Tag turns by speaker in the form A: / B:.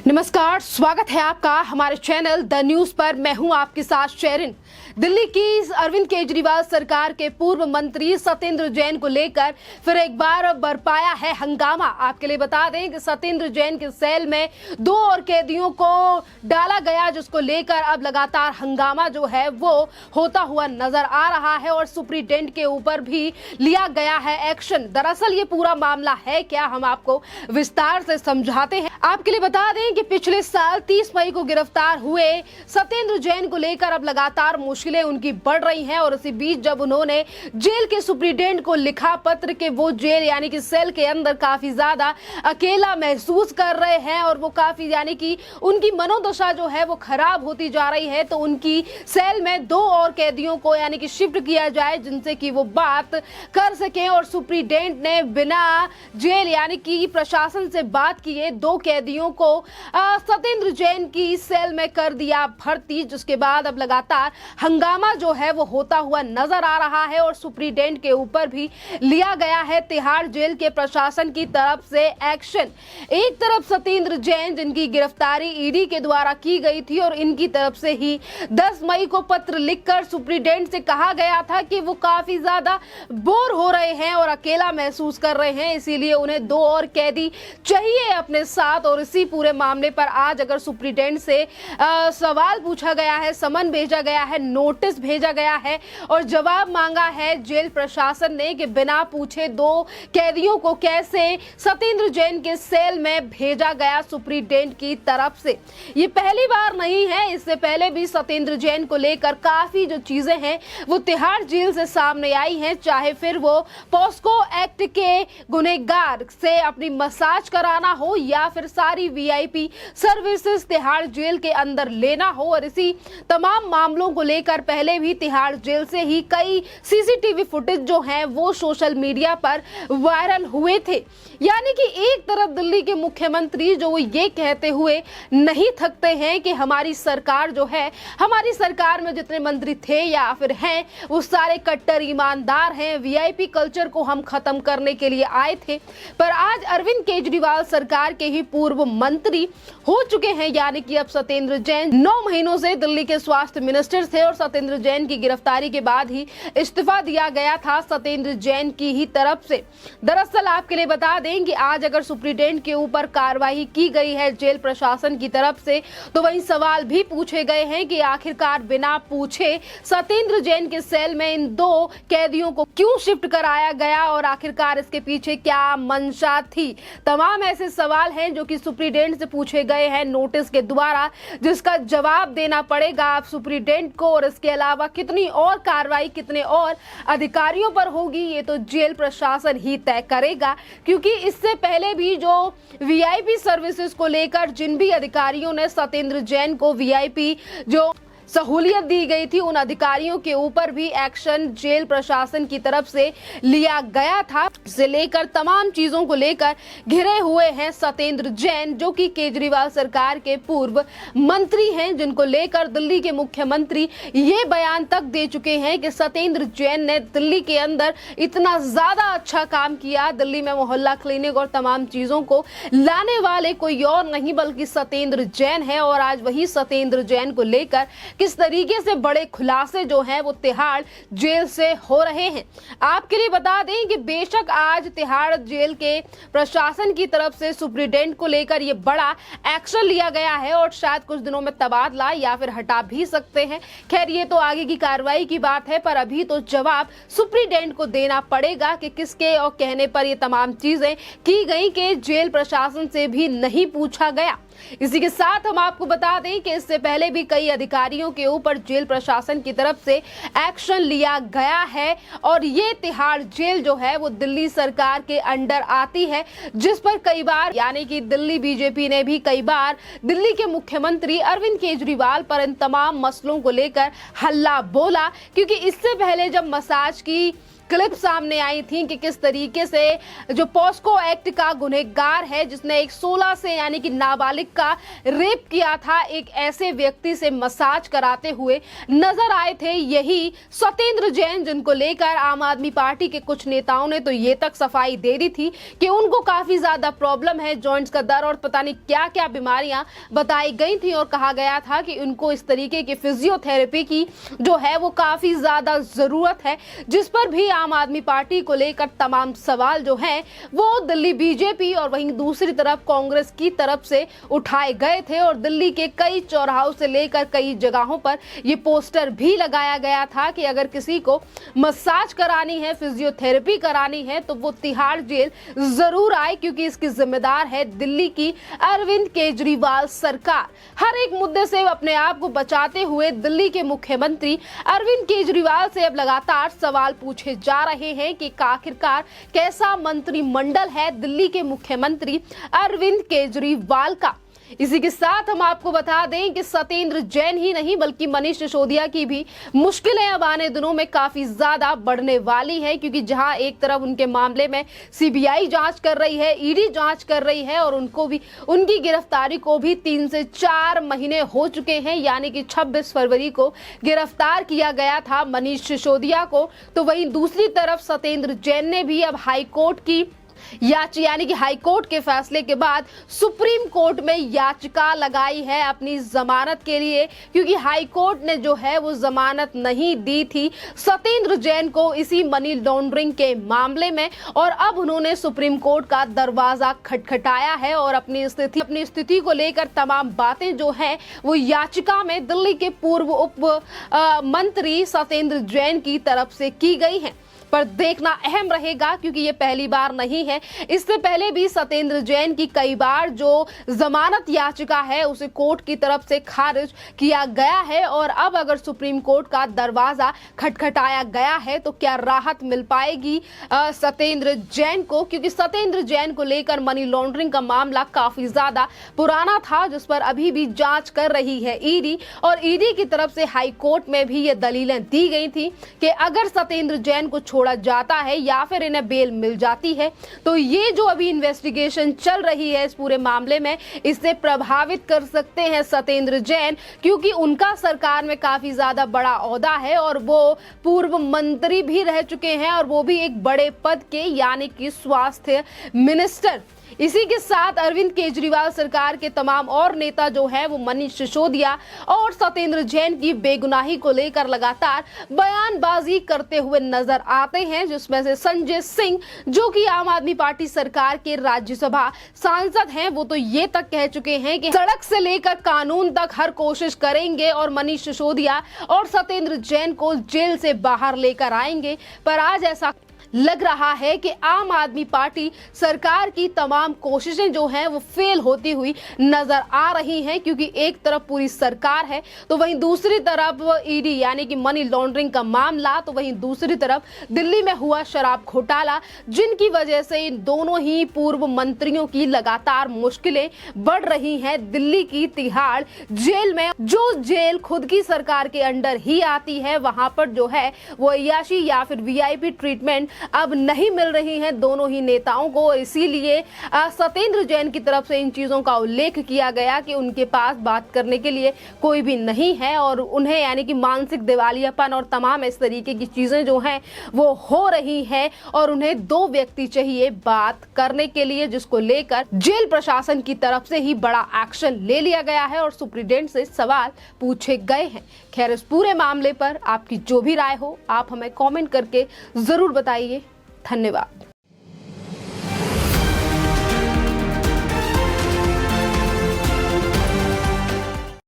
A: नमस्कार, स्वागत है आपका हमारे चैनल द न्यूज पर। मैं हूं आपके साथ शेरिन। दिल्ली की अरविंद केजरीवाल सरकार के पूर्व मंत्री सत्येंद्र जैन को लेकर फिर एक बार बरपाया है हंगामा। आपके लिए बता दें कि सत्येंद्र जैन के सेल में 2 और कैदियों को डाला गया, जिसको लेकर अब लगातार हंगामा जो है वो होता हुआ नजर आ रहा है और सुप्रीटेंडेंट के ऊपर भी लिया गया है एक्शन। दरअसल ये पूरा मामला है क्या, हम आपको विस्तार से समझाते हैं। आपके लिए बता दें कि पिछले साल 30 मई को गिरफ्तार हुए सत्येंद्र जैन को लेकर अब लगातार मुश्किलें उनकी बढ़ रही हैं और इसी बीच जब उन्होंने जेल के सुप्रीटेंडेंट को लिखा पत्र के वो जेल यानी कि सेल के अंदर काफी ज्यादा अकेला महसूस कर रहे हैं और वो काफी यानी कि उनकी मनोदशा जो है वो खराब होती जा रही है, तो उनकी सेल में 2 और कैदियों को यानी कि शिफ्ट किया जाए जिनसे कि वो बात कर सके। और सुप्रीटेंडेंट ने बिना जेल यानी कि प्रशासन से बात किए 2 कैदियों को सत्येंद्र जैन की सेल में कर दिया भर्ती, जिसके बाद अब लगातार हंगामा जो है वो होता हुआ नजर आ रहा है और सुप्रीटेंडेंट के ऊपर भी लिया गया है तिहाड़ जेल के प्रशासन की तरफ से एक्शन। एक तरफ सत्येंद्र जैन जिनकी गिरफ्तारी ईडी के द्वारा की गई थी और इनकी तरफ से ही 10 मई को पत्र लिखकर सुप्रीटेंडेंट से कहा गया था कि वो काफी ज्यादा बोर हो रहे हैं और अकेला महसूस कर रहे हैं, इसीलिए उन्हें 2 और कैदी चाहिए अपने साथ। और इसी पूरे मामले पर आज अगर सुप्रीटेंडेंट से सवाल पूछा गया है, समन भेजा गया है, नोटिस भेजा गया है और जवाब मांगा है जेल प्रशासन ने कि बिना पूछे 2 कैदियों को कैसे सत्येंद्र जैन के सेल में भेजा गया सुप्रीटेंडेंट की तरफ से। ये पहली बार नहीं है, इससे पहले भी सत्येंद्र जैन को लेकर काफी जो चीजें हैं वो तिहाड़ जेल से सामने आई हैं, चाहे फिर वो पॉस्को एक्ट के गुनहगार से अपनी मसाज कराना हो या फिर सारी वीआईपी सर्विसेज तिहाड़ जेल के अंदर लेना हो। और इसी तमाम मामलों को लेकर पहले भी तिहाड़ जेल से ही कई सीसीटीवी फुटेज जो हैं वो सोशल मीडिया पर वायरल हुए थे। यानी कि एक तरफ दिल्ली के मुख्यमंत्री जो वो ये कहते हुए नहीं थकते हैं कि हमारी सरकार जो है, हमारी सरकार में जितने मंत्री थे या फिर हैं वो सारे कट्टर ईमानदार हैं, वीआईपी कल्चर को हम खत्म करने के लिए आए थे। पर आज अरविंद केजरीवाल सरकार के ही पूर्व मंत्री हो चुके हैं, यानी कि अब सत्येंद्र जैन 9 महीनों से दिल्ली के स्वास्थ्य मिनिस्टर थे और सत्येंद्र जैन की गिरफ्तारी के बाद ही इस्तीफा दिया गया था सत्येंद्र जैन की ही तरफ से। दरअसल आपके लिए बता दें कि आज अगर सुप्रीटेंडेंट के ऊपर कार्रवाई की गई है जेल प्रशासन की तरफ से, तो वहीं सवाल भी पूछे गए हैं कि आखिरकार बिना पूछे सत्येंद्र जैन के सेल में इन 2 कैदियों को क्यों शिफ्ट कराया गया और आखिरकार इसके पीछे क्या मंशा थी। तमाम ऐसे सवाल हैं जो कि सुप्रीटेंडेंट से पूछे गए हैं नोटिस के द्वारा, जिसका जवाब देना पड़ेगा आप सुप्रीटेंडेंट को। और इसके अलावा कितनी और कार्रवाई कितने और अधिकारियों पर होगी ये तो जेल प्रशासन ही तय करेगा, क्योंकि इससे पहले भी जो वीआईपी सर्विसेज को लेकर जिन भी अधिकारियों ने सत्येंद्र जैन को वीआईपी जो सहूलियत दी गई थी उन अधिकारियों के ऊपर भी एक्शन जेल प्रशासन की तरफ से लिया गया था। से लेकर तमाम चीजों को लेकर घिरे हुए हैं सत्येंद्र जैन जो कि केजरीवाल सरकार के पूर्व मंत्री हैं, जिनको लेकर दिल्ली के मुख्यमंत्री ये बयान तक दे चुके हैं कि सत्येंद्र जैन ने दिल्ली के अंदर इतना ज्यादा अच्छा काम किया, दिल्ली में मोहल्ला क्लिनिक और तमाम चीजों को लाने वाले कोई और नहीं बल्कि सत्येंद्र जैन है। और आज वही सत्येंद्र जैन को लेकर किस तरीके से बड़े खुलासे जो हैं वो तिहाड़ जेल से हो रहे हैं। आपके लिए बता दें कि बेशक आज तिहाड़ जेल के प्रशासन की तरफ से सुप्रीटेंडेंट को लेकर ये बड़ा एक्शन लिया गया है और शायद कुछ दिनों में तबादला या फिर हटा भी सकते हैं। खैर ये तो आगे की कार्रवाई की बात है, पर अभी तो जवाब सुप्रीटेंडेंट को देना पड़ेगा कि किसके और कहने पर ये तमाम चीजें की गई कि जेल प्रशासन से भी नहीं पूछा गया। इसी के साथ हम आपको बता दें कि इससे पहले भी कई अधिकारियों के ऊपर जेल प्रशासन की तरफ से एक्शन लिया गया है और ये तिहाड़ जेल जो है वो दिल्ली सरकार के अंडर आती है, जिस पर कई बार यानी कि दिल्ली बीजेपी ने भी कई बार दिल्ली के मुख्यमंत्री अरविंद केजरीवाल पर इन तमाम मसलों को लेकर हल्ला बोला, क्योंकि इससे पहले जब मसाज की क्लिप सामने आई थी कि किस तरीके से जो पॉस्को एक्ट का गुनहगार है, जिसने एक 16 से यानी कि नाबालिग का रेप किया था, एक ऐसे व्यक्ति से मसाज कराते हुए नजर आए थे। यही सत्येंद्र जैन, जिनको लेकर आम आदमी पार्टी के कुछ नेताओं ने तो ये तक सफाई दे दी थी कि उनको काफी ज्यादा प्रॉब्लम है, जॉइंट्स का दर्द और पता नहीं क्या क्या बीमारियां बताई गई थी और कहा गया था कि उनको इस तरीके की फिजियोथेरेपी की जो है वो काफी ज्यादा जरूरत है, जिस पर भी आम आदमी पार्टी को लेकर तमाम सवाल जो हैं वो दिल्ली बीजेपी और वहीं दूसरी तरफ कांग्रेस की तरफ से उठाए गए थे और दिल्ली के कई चौराहों से लेकर कई जगहों पर ये पोस्टर भी लगाया गया था कि अगर किसी को मसाज करानी है, फिजियोथेरेपी करानी है तो वो तिहाड़ जेल जरूर आए, क्योंकि इसकी जिम्मेदार है दिल्ली की अरविंद केजरीवाल सरकार। हर एक मुद्दे से अपने आप को बचाते हुए दिल्ली के मुख्यमंत्री अरविंद केजरीवाल से अब लगातार सवाल पूछे जा रहे हैं कि आखिरकार कैसा मंत्रिमंडल है दिल्ली के मुख्यमंत्री अरविंद केजरीवाल का। इसी के साथ हम आपको बता दें कि सत्येंद्र जैन ही नहीं बल्कि मनीष सिसोदिया की भी मुश्किलें अब आने दिनों में काफी ज्यादा बढ़ने वाली है, क्योंकि जहां एक तरफ उनके मामले में सीबीआई जांच कर रही है, ईडी जांच कर रही है और उनको भी उनकी गिरफ्तारी को भी 3 से 4 महीने हो चुके हैं, यानी कि 26 फरवरी को गिरफ्तार किया गया था मनीष सिसोदिया को। तो वहीं दूसरी तरफ सत्येंद्र जैन ने भी अब हाईकोर्ट की यानी कि हाईकोर्ट के फैसले के बाद सुप्रीम कोर्ट में याचिका लगाई है अपनी जमानत के लिए, क्योंकि हाईकोर्ट ने जो है वो जमानत नहीं दी थी सत्येंद्र जैन को इसी मनी लॉन्ड्रिंग के मामले में, और अब उन्होंने सुप्रीम कोर्ट का दरवाजा खटखटाया है और अपनी स्थिति को लेकर तमाम बातें जो हैं वो याचिका में दिल्ली के पूर्व उप मंत्री सत्येंद्र जैन की तरफ से की गई है। पर देखना अहम रहेगा, क्योंकि ये पहली बार नहीं है, इससे पहले भी सत्येंद्र जैन की कई बार जो जमानत याचिका है उसे कोर्ट की तरफ से खारिज किया गया है। और अब अगर सुप्रीम कोर्ट का दरवाजा खटखटाया गया है तो क्या राहत मिल पाएगी सत्येंद्र जैन को, क्योंकि सत्येंद्र जैन को लेकर मनी लॉन्ड्रिंग का मामला काफी ज्यादा पुराना था, जिस पर अभी भी जांच कर रही है ईडी, और ईडी की तरफ से हाई कोर्ट में भी ये दलीलें दी गई थी कि अगर सत्येंद्र जैन को छोड़ा जाता है या फिर इन्हें बेल मिल जाती है तो ये जो अभी इन्वेस्टिगेशन चल रही है इस पूरे मामले में, इससे प्रभावित कर सकते हैं सत्येंद्र जैन, क्योंकि उनका सरकार में काफी ज्यादा बड़ा ओहदा है और वो पूर्व मंत्री भी रह चुके हैं और वो भी एक बड़े पद के यानी कि स्वास्थ्य मिनिस्टर। इसी के साथ अरविंद केजरीवाल सरकार के तमाम और नेता जो हैं वो मनीष सिसोदिया और सत्येंद्र जैन की बेगुनाही को लेकर लगातार बयानबाजी करते हुए नजर आते हैं, जिसमें से संजय सिंह जो कि आम आदमी पार्टी सरकार के राज्यसभा सांसद हैं, वो तो ये तक कह चुके हैं कि सड़क से लेकर कानून तक हर कोशिश करेंगे और मनीष सिसोदिया और सत्येंद्र जैन को जेल से बाहर लेकर आएंगे। पर आज ऐसा लग रहा है कि आम आदमी पार्टी सरकार की तमाम कोशिशें जो हैं वो फेल होती हुई नजर आ रही हैं, क्योंकि एक तरफ पूरी सरकार है तो वहीं दूसरी तरफ ईडी यानी कि मनी लॉन्ड्रिंग का मामला, तो वहीं दूसरी तरफ दिल्ली में हुआ शराब घोटाला, जिनकी वजह से इन दोनों ही पूर्व मंत्रियों की लगातार मुश्किलें बढ़ रही हैं दिल्ली की तिहाड़ जेल में। जो जेल खुद की सरकार के अंडर ही आती है वहां पर जो है वो अय्याशी या फिर वीआईपी ट्रीटमेंट अब नहीं मिल रही है दोनों ही नेताओं को। इसीलिए सत्येंद्र जैन की तरफ से इन चीजों का उल्लेख किया गया कि उनके पास बात करने के लिए कोई भी नहीं है और उन्हें यानी कि मानसिक दिवालियापन और तमाम इस तरीके की चीजें जो हैं वो हो रही हैं और उन्हें 2 व्यक्ति चाहिए बात करने के लिए, जिसको लेकर जेल प्रशासन की तरफ से ही बड़ा एक्शन ले लिया गया है और सुप्रीडेंट से सवाल पूछे गए हैं। खैर, इस पूरे मामले पर आपकी जो भी राय हो आप हमें कमेंट करके जरूर बताइए। धन्यवाद।